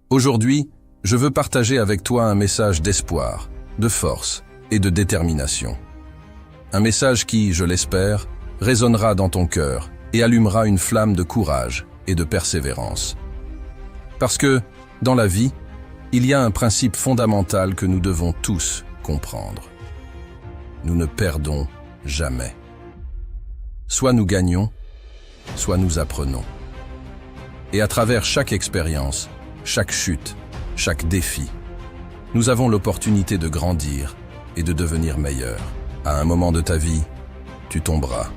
Aujourd'hui, je veux partager avec toi un message d'espoir, de force et de détermination. Un message qui, je l'espère, résonnera dans ton cœur et allumera une flamme de courage et de persévérance. Parce que, dans la vie, il y a un principe fondamental que nous devons tous comprendre. Nous ne perdons jamais. Soit nous gagnons, soit nous apprenons. Et à travers chaque expérience, chaque chute, chaque défi, nous avons l'opportunité de grandir et de devenir meilleurs. À un moment de ta vie, tu tomberas.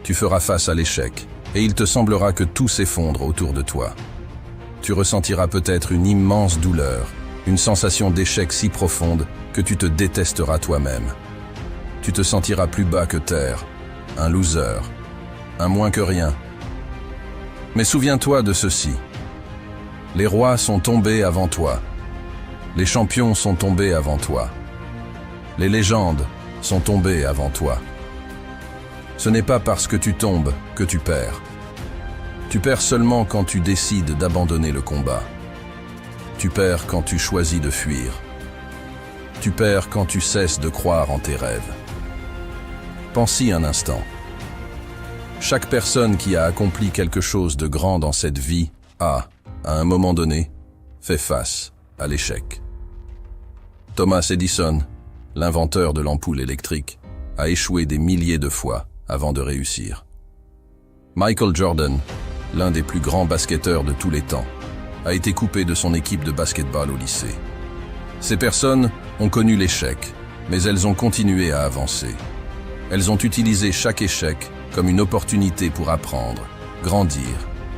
Tu feras face à l'échec et il te semblera que tout s'effondre autour de toi. Tu ressentiras peut-être une immense douleur, une sensation d'échec si profonde que tu te détesteras toi-même. Tu te sentiras plus bas que terre, un loser, un moins que rien. Mais souviens-toi de ceci. Les rois sont tombés avant toi. Les champions sont tombés avant toi. Les légendes sont tombées avant toi. Ce n'est pas parce que tu tombes que tu perds. Tu perds seulement quand tu décides d'abandonner le combat. Tu perds quand tu choisis de fuir. Tu perds quand tu cesses de croire en tes rêves. Pense-y un instant. Chaque personne qui a accompli quelque chose de grand dans cette vie a, à un moment donné, fait face à l'échec. Thomas Edison, l'inventeur de l'ampoule électrique, a échoué des milliers de fois avant de réussir. Michael Jordan, l'un des plus grands basketteurs de tous les temps, a été coupé de son équipe de basketball au lycée. Ces personnes ont connu l'échec, mais elles ont continué à avancer. Elles ont utilisé chaque échec comme une opportunité pour apprendre, grandir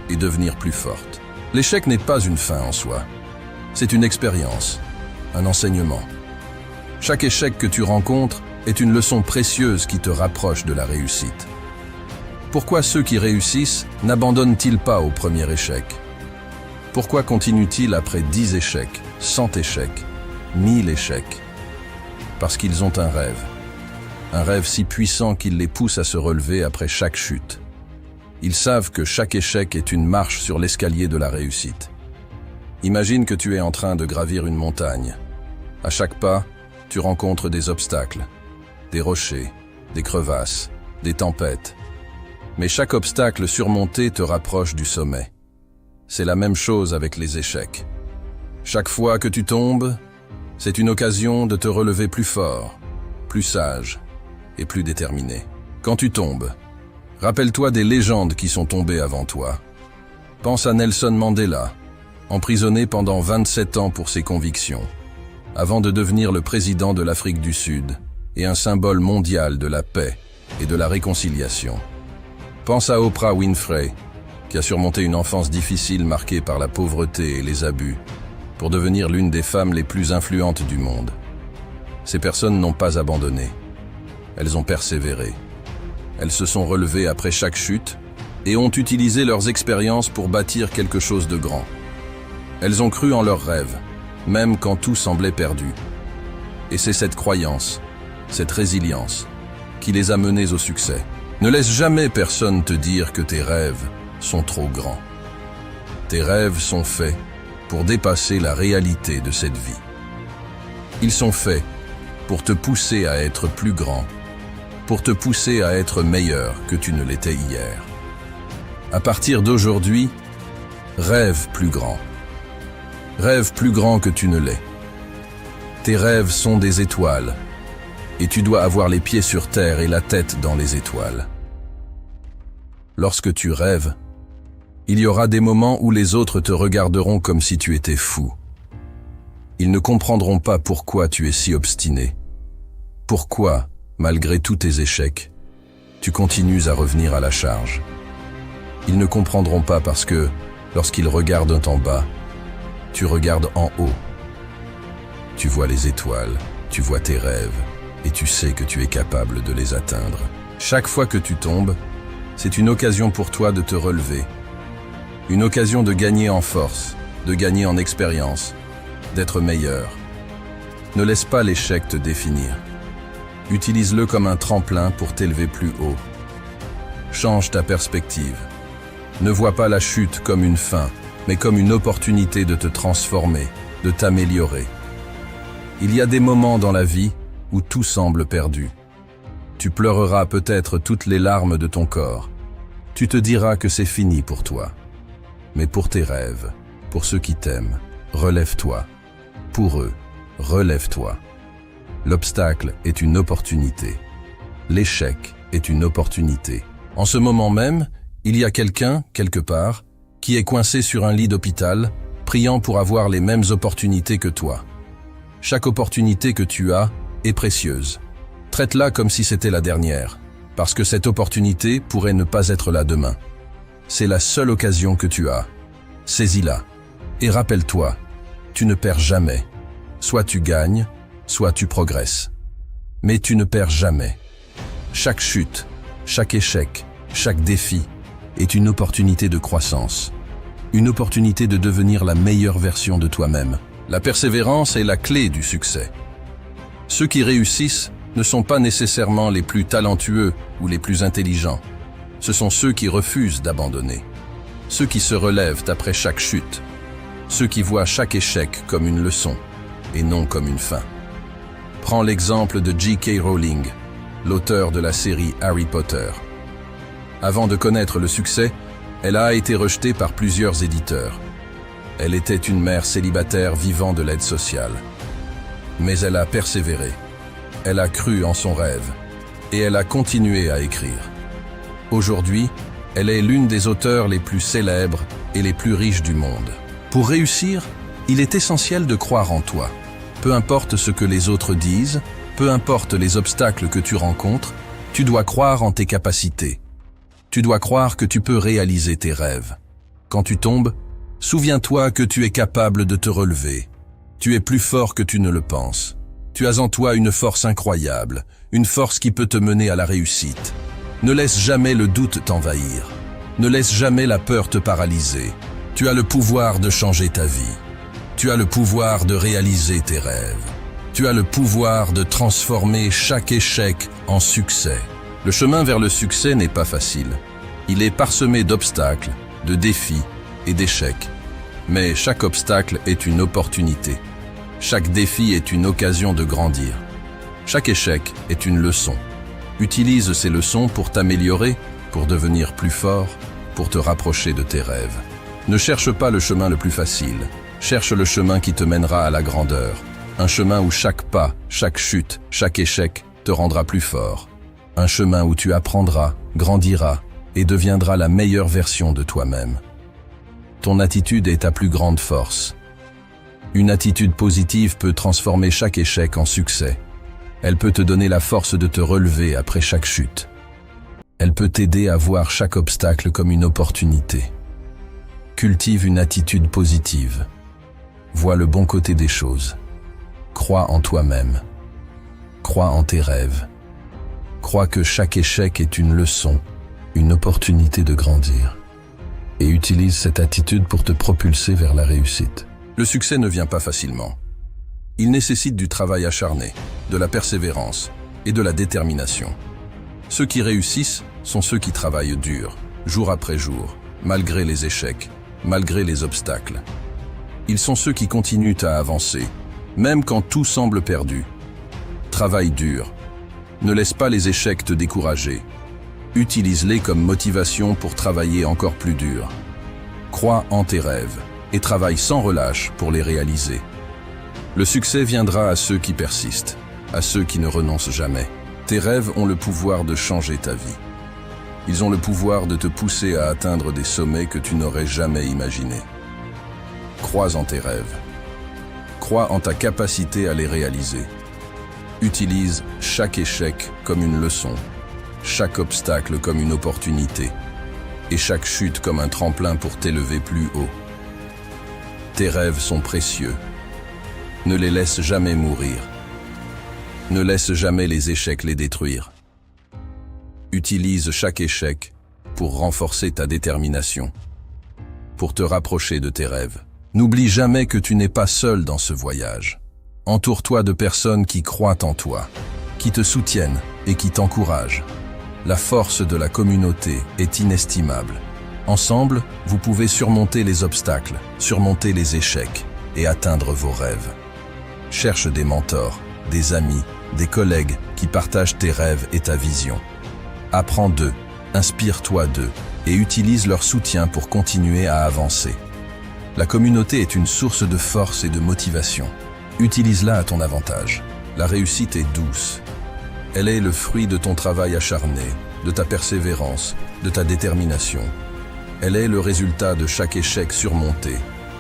et devenir plus fortes. L'échec n'est pas une fin en soi. C'est une expérience, un enseignement. Chaque échec que tu rencontres est une leçon précieuse qui te rapproche de la réussite. Pourquoi ceux qui réussissent n'abandonnent-ils pas au premier échec? Pourquoi continuent-ils après 10 échecs, 100 échecs, 1000 échecs? Parce qu'ils ont un rêve si puissant qu'il les pousse à se relever après chaque chute. Ils savent que chaque échec est une marche sur l'escalier de la réussite. Imagine que tu es en train de gravir une montagne. À chaque pas, tu rencontres des obstacles, des rochers, des crevasses, des tempêtes. Mais chaque obstacle surmonté te rapproche du sommet. C'est la même chose avec les échecs. Chaque fois que tu tombes, c'est une occasion de te relever plus fort, plus sage et plus déterminé. Quand tu tombes, rappelle-toi des légendes qui sont tombées avant toi. Pense à Nelson Mandela, emprisonné pendant 27 ans pour ses convictions, avant de devenir le président de l'Afrique du Sud et un symbole mondial de la paix et de la réconciliation. Pense à Oprah Winfrey, qui a surmonté une enfance difficile marquée par la pauvreté et les abus, pour devenir l'une des femmes les plus influentes du monde. Ces personnes n'ont pas abandonné. Elles ont persévéré. Elles se sont relevées après chaque chute et ont utilisé leurs expériences pour bâtir quelque chose de grand. Elles ont cru en leurs rêves, même quand tout semblait perdu. Et c'est cette croyance, cette résilience, qui les a menées au succès. Ne laisse jamais personne te dire que tes rêves sont trop grands. Tes rêves sont faits pour dépasser la réalité de cette vie. Ils sont faits pour te pousser à être plus grand, pour te pousser à être meilleur que tu ne l'étais hier. À partir d'aujourd'hui, rêve plus grand. Rêve plus grand que tu ne l'es. Tes rêves sont des étoiles, et tu dois avoir les pieds sur terre et la tête dans les étoiles. Lorsque tu rêves, il y aura des moments où les autres te regarderont comme si tu étais fou. Ils ne comprendront pas pourquoi tu es si obstiné. Pourquoi, malgré tous tes échecs, tu continues à revenir à la charge. Ils ne comprendront pas parce que, lorsqu'ils regardent en bas, tu regardes en haut. Tu vois les étoiles, tu vois tes rêves, et tu sais que tu es capable de les atteindre. Chaque fois que tu tombes, c'est une occasion pour toi de te relever. Une occasion de gagner en force, de gagner en expérience, d'être meilleur. Ne laisse pas l'échec te définir. Utilise-le comme un tremplin pour t'élever plus haut. Change ta perspective. Ne vois pas la chute comme une fin, mais comme une opportunité de te transformer, de t'améliorer. Il y a des moments dans la vie où tout semble perdu. Tu pleureras peut-être toutes les larmes de ton corps. Tu te diras que c'est fini pour toi. Mais pour tes rêves, pour ceux qui t'aiment, relève-toi. Pour eux, relève-toi. L'obstacle est une opportunité. L'échec est une opportunité. En ce moment même, il y a quelqu'un, quelque part, qui est coincé sur un lit d'hôpital, priant pour avoir les mêmes opportunités que toi. Chaque opportunité que tu as est précieuse. Traite-la comme si c'était la dernière, parce que cette opportunité pourrait ne pas être là demain. C'est la seule occasion que tu as. Saisis-la. Et rappelle-toi, tu ne perds jamais. Soit tu gagnes, soit tu progresses. Mais tu ne perds jamais. Chaque chute, chaque échec, chaque défi est une opportunité de croissance. Une opportunité de devenir la meilleure version de toi-même. La persévérance est la clé du succès. Ceux qui réussissent ne sont pas nécessairement les plus talentueux ou les plus intelligents. Ce sont ceux qui refusent d'abandonner. Ceux qui se relèvent après chaque chute. Ceux qui voient chaque échec comme une leçon et non comme une fin. Prends l'exemple de J.K. Rowling, l'auteur de la série Harry Potter. Avant de connaître le succès, elle a été rejetée par plusieurs éditeurs. Elle était une mère célibataire vivant de l'aide sociale. Mais elle a persévéré. Elle a cru en son rêve. Et elle a continué à écrire. Aujourd'hui, elle est l'une des auteurs les plus célèbres et les plus riches du monde. Pour réussir, il est essentiel de croire en toi. Peu importe ce que les autres disent, peu importe les obstacles que tu rencontres, tu dois croire en tes capacités. Tu dois croire que tu peux réaliser tes rêves. Quand tu tombes, souviens-toi que tu es capable de te relever. Tu es plus fort que tu ne le penses. Tu as en toi une force incroyable, une force qui peut te mener à la réussite. Ne laisse jamais le doute t'envahir. Ne laisse jamais la peur te paralyser. Tu as le pouvoir de changer ta vie. Tu as le pouvoir de réaliser tes rêves. Tu as le pouvoir de transformer chaque échec en succès. Le chemin vers le succès n'est pas facile. Il est parsemé d'obstacles, de défis et d'échecs. Mais chaque obstacle est une opportunité. Chaque défi est une occasion de grandir. Chaque échec est une leçon. Utilise ces leçons pour t'améliorer, pour devenir plus fort, pour te rapprocher de tes rêves. Ne cherche pas le chemin le plus facile. Cherche le chemin qui te mènera à la grandeur. Un chemin où chaque pas, chaque chute, chaque échec te rendra plus fort. Un chemin où tu apprendras, grandiras et deviendras la meilleure version de toi-même. Ton attitude est ta plus grande force. Une attitude positive peut transformer chaque échec en succès. Elle peut te donner la force de te relever après chaque chute. Elle peut t'aider à voir chaque obstacle comme une opportunité. Cultive une attitude positive. Vois le bon côté des choses. Crois en toi-même. Crois en tes rêves. Crois que chaque échec est une leçon, une opportunité de grandir. Et utilise cette attitude pour te propulser vers la réussite. Le succès ne vient pas facilement. Il nécessite du travail acharné, de la persévérance et de la détermination. Ceux qui réussissent sont ceux qui travaillent dur, jour après jour, malgré les échecs, malgré les obstacles. Ils sont ceux qui continuent à avancer, même quand tout semble perdu. Travaille dur. Ne laisse pas les échecs te décourager. Utilise-les comme motivation pour travailler encore plus dur. Crois en tes rêves et travaille sans relâche pour les réaliser. Le succès viendra à ceux qui persistent, à ceux qui ne renoncent jamais. Tes rêves ont le pouvoir de changer ta vie. Ils ont le pouvoir de te pousser à atteindre des sommets que tu n'aurais jamais imaginés. Crois en tes rêves. Crois en ta capacité à les réaliser. Utilise chaque échec comme une leçon, chaque obstacle comme une opportunité, et chaque chute comme un tremplin pour t'élever plus haut. Tes rêves sont précieux. Ne les laisse jamais mourir. Ne laisse jamais les échecs les détruire. Utilise chaque échec pour renforcer ta détermination, pour te rapprocher de tes rêves. N'oublie jamais que tu n'es pas seul dans ce voyage. Entoure-toi de personnes qui croient en toi, qui te soutiennent et qui t'encouragent. La force de la communauté est inestimable. Ensemble, vous pouvez surmonter les obstacles, surmonter les échecs et atteindre vos rêves. Cherche des mentors, des amis, des collègues qui partagent tes rêves et ta vision. Apprends d'eux, inspire-toi d'eux et utilise leur soutien pour continuer à avancer. La communauté est une source de force et de motivation. Utilise-la à ton avantage. La réussite est douce. Elle est le fruit de ton travail acharné, de ta persévérance, de ta détermination. Elle est le résultat de chaque échec surmonté,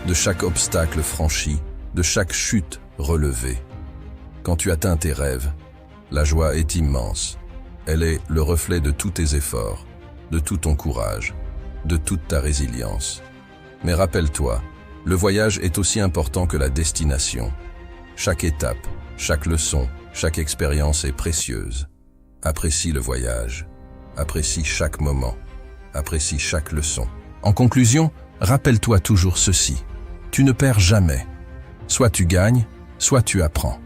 de chaque obstacle franchi, de chaque chute relevée. Quand tu atteins tes rêves, la joie est immense. Elle est le reflet de tous tes efforts, de tout ton courage, de toute ta résilience. Mais rappelle-toi, le voyage est aussi important que la destination. Chaque étape, chaque leçon, chaque expérience est précieuse. Apprécie le voyage, apprécie chaque moment, apprécie chaque leçon. En conclusion, rappelle-toi toujours ceci. Tu ne perds jamais. Soit tu gagnes, soit tu apprends.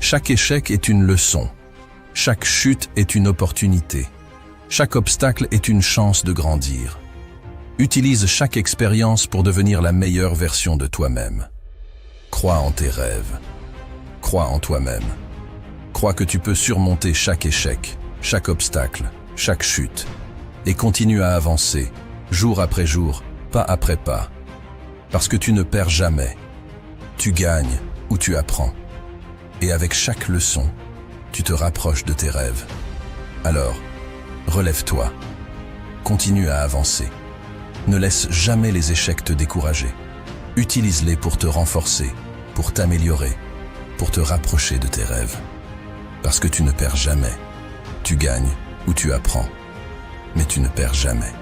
Chaque échec est une leçon. Chaque chute est une opportunité. Chaque obstacle est une chance de grandir. Utilise chaque expérience pour devenir la meilleure version de toi-même. Crois en tes rêves. Crois en toi-même. Crois que tu peux surmonter chaque échec, chaque obstacle, chaque chute. Et continue à avancer, jour après jour, pas après pas. Parce que tu ne perds jamais. Tu gagnes ou tu apprends. Et avec chaque leçon, tu te rapproches de tes rêves. Alors, relève-toi. Continue à avancer. Ne laisse jamais les échecs te décourager. Utilise-les pour te renforcer, pour t'améliorer, pour te rapprocher de tes rêves. Parce que tu ne perds jamais. Tu gagnes ou tu apprends, mais tu ne perds jamais.